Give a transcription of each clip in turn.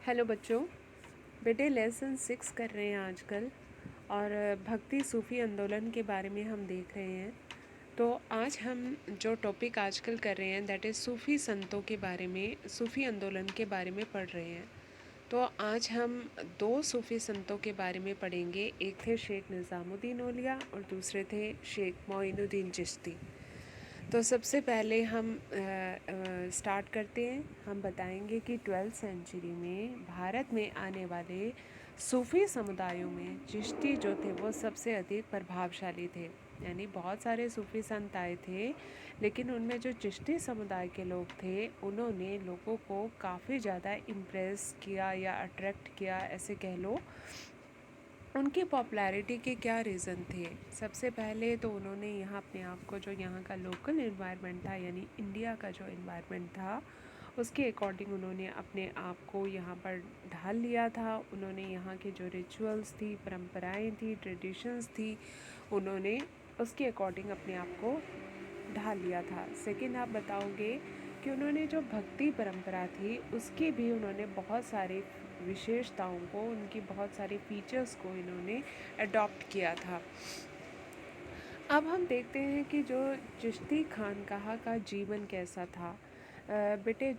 Hello बच्चों, बेटे lesson 6 कर रहे हैं आजकल और भक्ति सूफ़ी आंदोलन के बारे में हम देख रहे हैं। तो आज हम जो टॉपिक आजकल कर रहे हैं दैट इज़ सूफ़ी संतों के बारे में, सूफ़ी आंदोलन के बारे में पढ़ रहे हैं। तो आज हम 2 सूफ़ी संतों के बारे में पढ़ेंगे। एक थे शेख निज़ामुद्दीन औलिया और दूसरे थे शेख मोइनुद्दीन चिश्ती। तो सबसे पहले हम स्टार्ट करते हैं। हम बताएंगे कि 12th सेंचुरी में भारत में आने वाले सूफ़ी समुदायों में चिश्ती जो थे वो सबसे अधिक प्रभावशाली थे। यानी बहुत सारे सूफ़ी संत आए थे, लेकिन उनमें जो चिश्ती समुदाय के लोग थे उन्होंने लोगों को काफ़ी ज़्यादा इम्प्रेस किया या अट्रैक्ट किया, ऐसे कह लो। उनकी पॉपुलैरिटी के क्या रीज़न थे? सबसे पहले तो उन्होंने यहाँ अपने आप को, जो यहाँ का लोकल इन्वायरमेंट था यानी इंडिया का जो इन्वायरमेंट था, उसके अकॉर्डिंग उन्होंने अपने आप को यहाँ पर ढाल लिया था। उन्होंने यहाँ के जो रिचुअल्स थी, परंपराएं थी, ट्रेडिशंस थी, उन्होंने उसके अकॉर्डिंग अपने आप को ढाल लिया था। सेकंड, आप बताओगे कि उन्होंने जो भक्ति परंपरा थी उसकी भी उन्होंने बहुत सारे विशेषताओं को, उनकी बहुत सारे फीचर्स को इन्होंने अडॉप्ट किया था। अब हम देखते हैं कि जो चिश्ती खानकाहा का जीवन कैसा था। बेटे,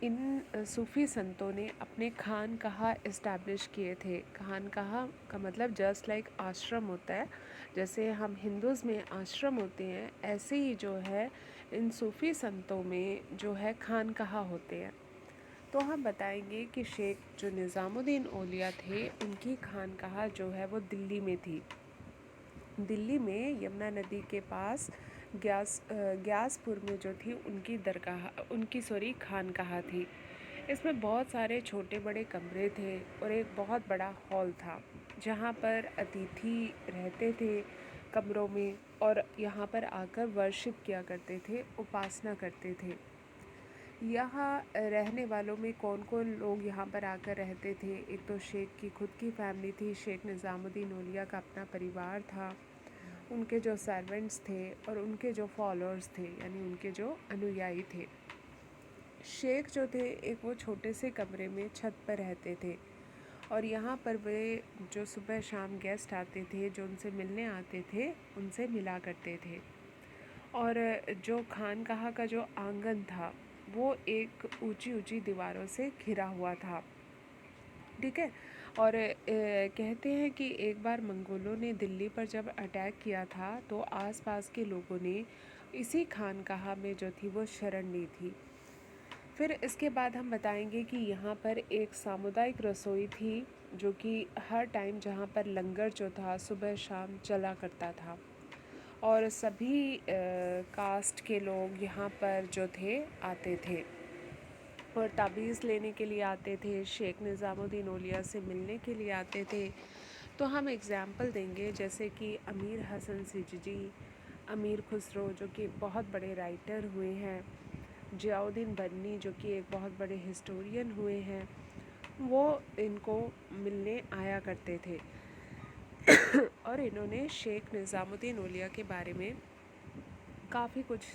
इन सूफ़ी संतों ने अपने खानकाहा इस्टेब्लिश किए थे। खानकाहा का मतलब जस्ट लाइक आश्रम होता है, जैसे हम हिंदूज़ में आश्रम होते हैं, ऐसे ही जो है इन सूफ़ी संतों में जो है खानकाहा होते हैं। तो हम बताएंगे कि शेख जो निज़ामुद्दीन औलिया थे उनकी खानकाहा जो है वो दिल्ली में थी। दिल्ली में यमुना नदी के पास ग्यासपुर में जो थी उनकी खानकाहा थी। इसमें बहुत सारे छोटे बड़े कमरे थे और एक बहुत बड़ा हॉल था जहाँ पर अतिथि रहते थे कमरों में, और यहाँ पर आकर वर्शिप किया करते थे, उपासना करते थे। यहाँ रहने वालों में कौन कौन लोग यहाँ पर आकर रहते थे? एक तो शेख की खुद की फैमिली थी, शेख निज़ामुद्दीन औलिया का अपना परिवार था, उनके जो सर्वेंट्स थे और उनके जो फॉलोअर्स थे यानी उनके जो अनुयायी थे। शेख जो थे एक वो छोटे से कमरे में छत पर रहते थे और यहाँ पर वे जो सुबह शाम गेस्ट आते थे, जो उनसे मिलने आते थे, उनसे मिला करते थे। और जो खानकाहा का जो आंगन था वो एक ऊंची ऊंची दीवारों से घिरा हुआ था, ठीक है। और कहते हैं कि एक बार मंगोलों ने दिल्ली पर जब अटैक किया था तो आसपास के लोगों ने इसी खानकाहा में जो थी वो शरण ली थी। फिर इसके बाद हम बताएंगे कि यहाँ पर एक सामुदायिक रसोई थी जो कि हर टाइम, जहाँ पर लंगर जो था सुबह शाम चला करता था और सभी कास्ट के लोग यहाँ पर जो थे आते थे और ताबीज़ लेने के लिए आते थे, शेख निज़ामुद्दीन औलिया से मिलने के लिए आते थे। तो हम एग्ज़ाम्पल देंगे जैसे कि अमीर हसन सिजजी, अमीर खुसरो जो कि बहुत बड़े राइटर हुए हैं, जियाउद्दीन बन्नी जो कि एक बहुत बड़े हिस्टोरियन हुए हैं, वो इनको मिलने आया करते थे। और इन्होंने शेख निज़ामुद्दीन औलिया के बारे में काफ़ी कुछ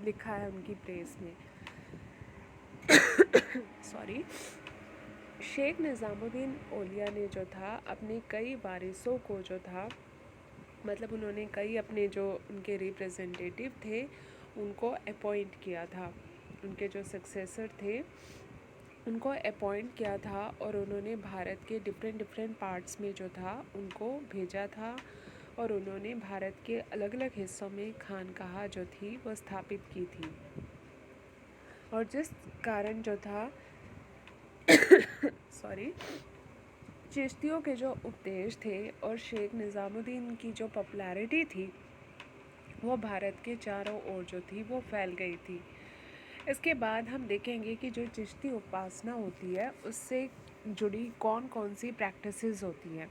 लिखा है उनकी प्रेस में। सॉरी। शेख निज़ामुद्दीन औलिया ने जो था अपने कई वारिसों को जो था, मतलब उन्होंने कई अपने जो उनके रिप्रेजेंटेटिव थे उनको अपॉइंट किया था, उनके जो सक्सेसर थे उनको अपॉइंट किया था और उन्होंने भारत के डिफरेंट पार्ट्स में जो था उनको भेजा था और उन्होंने भारत के अलग अलग हिस्सों में खानकाहा जो थी वो स्थापित की थी। और जिस कारण जो था सॉरी, चिश्तियों के जो उपदेश थे और शेख निज़ामुद्दीन की जो पॉपुलैरिटी थी वो भारत के चारों ओर जो थी वो फैल गई थी। इसके बाद हम देखेंगे कि जो चिश्ती उपासना होती है उससे जुड़ी कौन कौन सी प्रैक्टिसेस होती हैं,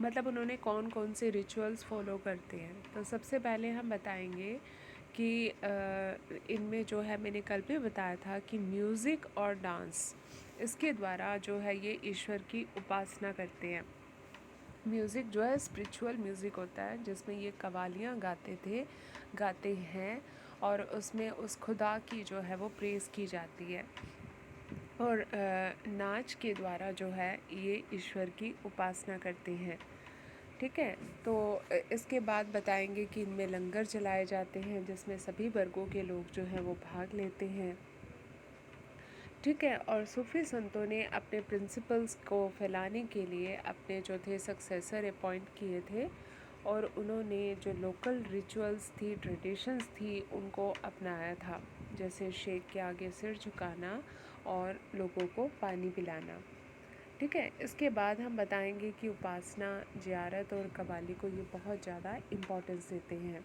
मतलब उन्होंने कौन कौन से रिचुअल्स फॉलो करते हैं। तो सबसे पहले हम बताएंगे कि इनमें जो है, मैंने कल भी बताया था कि म्यूज़िक और डांस, इसके द्वारा जो है ये ईश्वर की उपासना करते हैं। म्यूज़िक जो है स्पिरिचुअल म्यूज़िक होता है जिसमें ये कवालियाँ गाते हैं और उसमें उस खुदा की जो है वो प्रेज़ की जाती है। और नाच के द्वारा जो है ये ईश्वर की उपासना करते हैं। ठीक है, तो इसके बाद बताएंगे कि इनमें लंगर चलाए जाते हैं जिसमें सभी वर्गों के लोग जो हैं वो भाग लेते हैं। ठीक है, और सूफी संतों ने अपने प्रिंसिपल्स को फैलाने के लिए अपने जो थे सक्सेसर अपॉइंट किए थे, और उन्होंने जो लोकल रिचुअल्स थी, ट्रेडिशंस थी, उनको अपनाया था, जैसे शेख के आगे सिर झुकाना और लोगों को पानी पिलाना। ठीक है, इसके बाद हम बताएंगे कि उपासना, ज़ियारत और कव्वाली को ये बहुत ज़्यादा इम्पोर्टेंस देते हैं।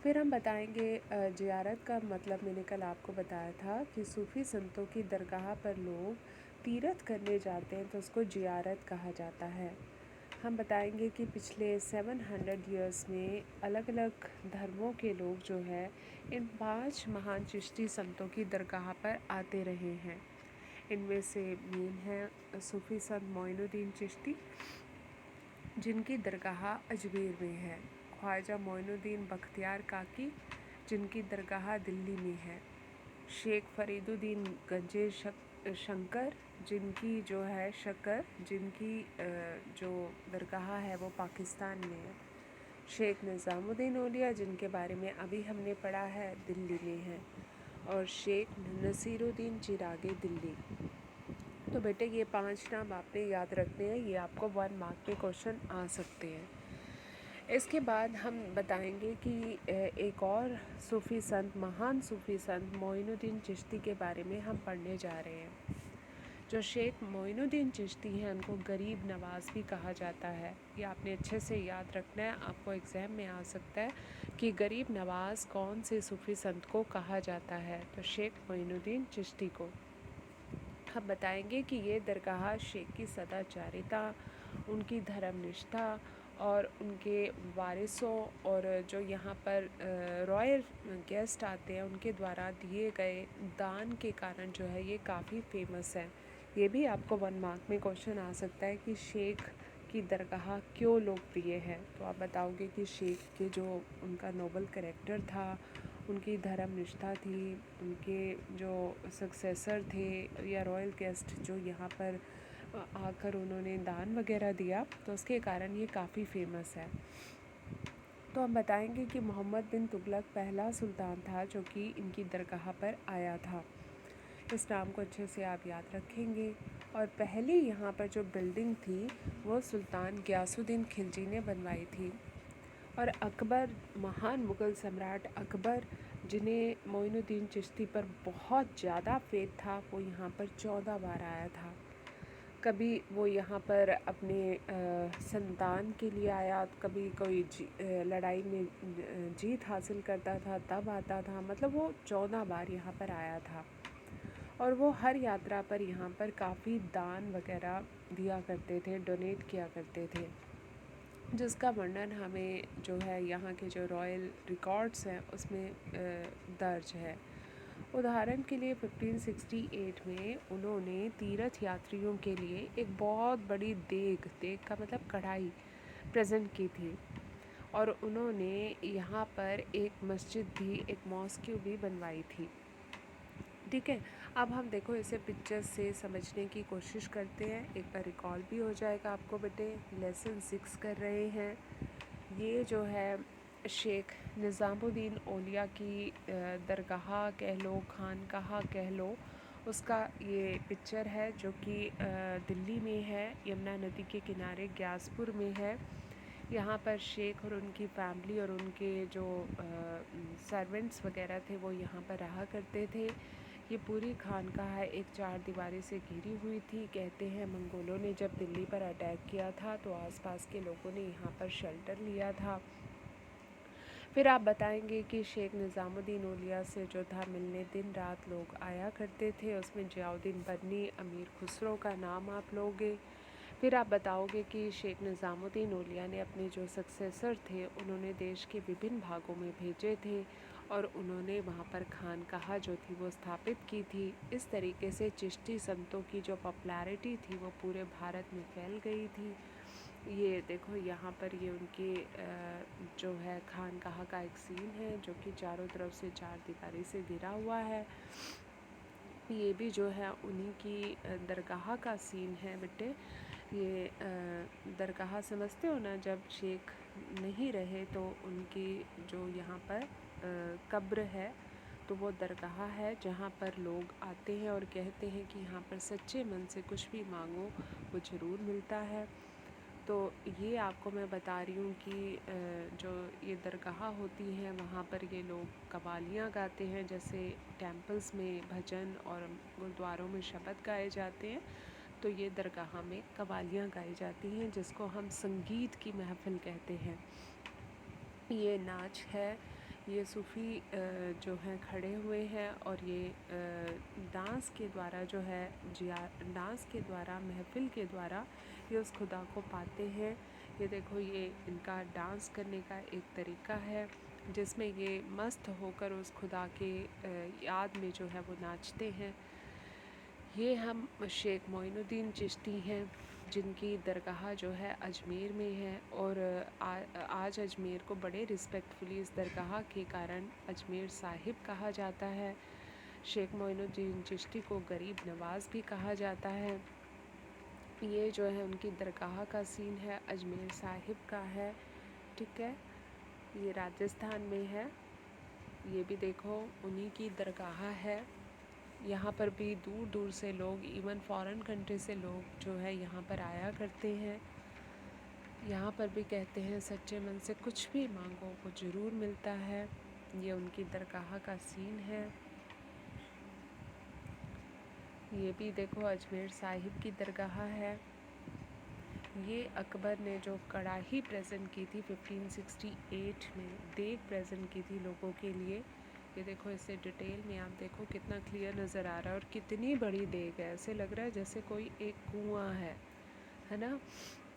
फिर हम बताएंगे ज़ियारत का मतलब मैंने कल आपको बताया था कि सूफ़ी संतों की दरगाह पर लोग तीरथ करने जाते हैं तो उसको ज़ियारत कहा जाता है। हम बताएंगे कि पिछले 700 ईयर्स में अलग अलग धर्मों के लोग जो है इन 5 महान चिश्ती संतों की दरगाह पर आते रहे हैं। इनमें से मेन है सूफ़ी संत मोइनुद्दीन चिश्ती, जिनकी दरगाह अजमेर में है। ख्वाजा मोइनुद्दीन बख्तियार काकी, जिनकी दरगाह दिल्ली में है। शेख फरीदुद्दीन गंजे शंकर, जिनकी जो है शकर, जिनकी जो दरगाह है वो पाकिस्तान में है। शेख निज़ामुद्दीन औलिया, जिनके बारे में अभी हमने पढ़ा है, दिल्ली में है। और शेख नसीरुद्दीन चिरागे, दिल्ली। तो बेटे ये 5 नाम आपने याद रखने हैं, ये आपको 1 मार्क में क्वेश्चन आ सकते हैं। इसके बाद हम बताएंगे कि एक और सूफ़ी संत, महान सूफ़ी संत मोइनुद्दीन चिश्ती के बारे में हम पढ़ने जा रहे हैं। जो शेख मोइनुद्दीन चिश्ती हैं उनको गरीब नवाज़ भी कहा जाता है। ये आपने अच्छे से याद रखना है, आपको एग्ज़ाम में आ सकता है कि गरीब नवाज़ कौन से सूफ़ी संत को कहा जाता है। तो शेख मोइनुद्दीन चिश्ती को हम बताएंगे कि ये दरगाह शेख की सदाचारिता, उनकी धर्मनिष्ठा और उनके वारिसों और जो यहाँ पर रॉयल गेस्ट आते हैं उनके द्वारा दिए गए दान के कारण जो है ये काफ़ी फेमस है। ये भी आपको 1 मार्क में क्वेश्चन आ सकता है कि शेख की दरगाह क्यों लोकप्रिय है। तो आप बताओगे कि शेख के जो उनका नोबल कैरेक्टर था, उनकी धर्मनिष्ठा थी, उनके जो सक्सेसर थे या रॉयल गेस्ट जो यहाँ पर आकर उन्होंने दान वगैरह दिया, तो उसके कारण ये काफ़ी फेमस है। तो हम बताएंगे कि मोहम्मद बिन तुगलक पहला सुल्तान था जो कि इनकी दरगाह पर आया था। इस नाम को अच्छे से आप याद रखेंगे। और पहली यहाँ पर जो बिल्डिंग थी वो सुल्तान गियासुद्दीन खिलजी ने बनवाई थी। और अकबर, महान मुग़ल सम्राट अकबर, जिन्हें मोइनुद्दीन चिश्ती पर बहुत ज़्यादा फेथ था, वो यहाँ पर 14 बार आया था। कभी वो यहाँ पर अपने संतान के लिए आया, कभी कोई लड़ाई में जीत हासिल करता था तब आता था, मतलब वो 14 बार यहाँ पर आया था। और वो हर यात्रा पर यहाँ पर काफ़ी दान वगैरह दिया करते थे, डोनेट किया करते थे, जिसका वर्णन हमें जो है यहाँ के जो रॉयल रिकॉर्ड्स हैं उसमें दर्ज है। उदाहरण के लिए 1568 में उन्होंने तीर्थ यात्रियों के लिए एक बहुत बड़ी देग का मतलब कढ़ाई प्रेजेंट की थी। और उन्होंने यहाँ पर एक मस्जिद भी, एक मॉस्क्यू भी बनवाई थी। ठीक है, अब हम देखो इसे पिक्चर से समझने की कोशिश करते हैं। एक बार रिकॉल भी हो जाएगा आपको बेटे। लेसन 6 कर रहे हैं। ये जो है शेख निज़ामुद्दीन औलिया की दरगाह कह लो, खानकाह कह लो, उसका ये पिक्चर है जो कि दिल्ली में है, यमुना नदी के किनारे ग्यासपुर में है। यहाँ पर शेख और उनकी फैमिली और उनके जो सर्वेंट्स वगैरह थे वो यहाँ पर रहा करते थे। ये पूरी खानकाह एक 4 दीवारी से घिरी हुई थी। कहते हैं मंगोलों ने जब दिल्ली पर अटैक किया था तो आसपास के लोगों ने यहाँ पर शेल्टर लिया था। फिर आप बताएंगे कि शेख निज़ामुद्दीन औलिया से जो था मिलने दिन रात लोग आया करते थे। उसमें जियाउद्दीन बन्नी, अमीर खुसरो का नाम आप लोगे। फिर आप बताओगे कि शेख निज़ामुद्दीन औलिया ने अपने जो सक्सेसर थे उन्होंने देश के विभिन्न भागों में भेजे थे और उन्होंने वहाँ पर खानकाह जो थी वो स्थापित की थी। इस तरीके से चिश्ती संतों की जो पॉपुलैरिटी थी वो पूरे भारत में फैल गई थी। ये देखो यहाँ पर ये उनके जो है खानकाह का एक सीन है जो कि चारों तरफ से 4 दीवारी से घिरा हुआ है। ये भी जो है उन्हीं की दरगाह का सीन है बेटे। ये दरगाह समझते हो ना, जब शेख नहीं रहे तो उनकी जो यहाँ पर कब्र है, तो वो दरगाह है जहाँ पर लोग आते हैं और कहते हैं कि यहाँ पर सच्चे मन से कुछ भी मांगो वो ज़रूर मिलता है। तो ये आपको मैं बता रही हूँ कि जो ये दरगाह होती हैं वहाँ पर ये लोग कव्वालियाँ गाते हैं, जैसे टेम्पल्स में भजन और गुरुद्वारों में शबद गाए जाते हैं, तो ये दरगाह में कव्वालियाँ गाई जाती हैं जिसको हम संगीत की महफ़िल कहते हैं। ये नाच है, ये सूफ़ी जो हैं खड़े हुए हैं और ये डांस के द्वारा जो है डांस के द्वारा, महफ़िल के द्वारा ये उस खुदा को पाते हैं। ये देखो, ये इनका डांस करने का एक तरीका है जिसमें ये मस्त होकर उस खुदा के याद में जो है वो नाचते हैं। ये हम शेख मोइनुद्दीन चिश्ती हैं जिनकी दरगाह जो है अजमेर में है, और आज अजमेर को बड़े रिस्पेक्टफुली इस दरगाह के कारण अजमेर साहिब कहा जाता है। शेख मोइनुद्दीन चिश्ती को गरीब नवाज़ भी कहा जाता है। ये जो है उनकी दरगाह का सीन है, अजमेर साहिब का है, ठीक है। ये राजस्थान में है। ये भी देखो उन्हीं की दरगाह है। यहाँ पर भी दूर दूर से लोग, इवन फॉरेन कंट्री से लोग जो है यहाँ पर आया करते हैं। यहाँ पर भी कहते हैं सच्चे मन से कुछ भी मांगो वो ज़रूर मिलता है। ये उनकी दरगाह का सीन है। ये भी देखो अजमेर साहिब की दरगाह है। ये अकबर ने जो कढ़ाई प्रेजेंट की थी 1568 में, देग प्रेजेंट की थी लोगों के लिए। ये देखो, इसे डिटेल में आप देखो कितना क्लियर नज़र आ रहा है और कितनी बड़ी देग है। ऐसे लग रहा है जैसे कोई एक कुआं है ना।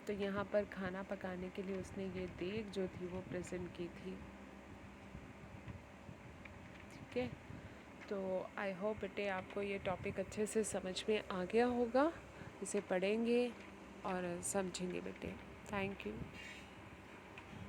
तो यहाँ पर खाना पकाने के लिए उसने ये देग जो थी वो प्रेजेंट की थी, ठीक है। तो आई होप बेटे आपको ये टॉपिक अच्छे से समझ में आ गया होगा। इसे पढ़ेंगे और समझेंगे बेटे। Thank you.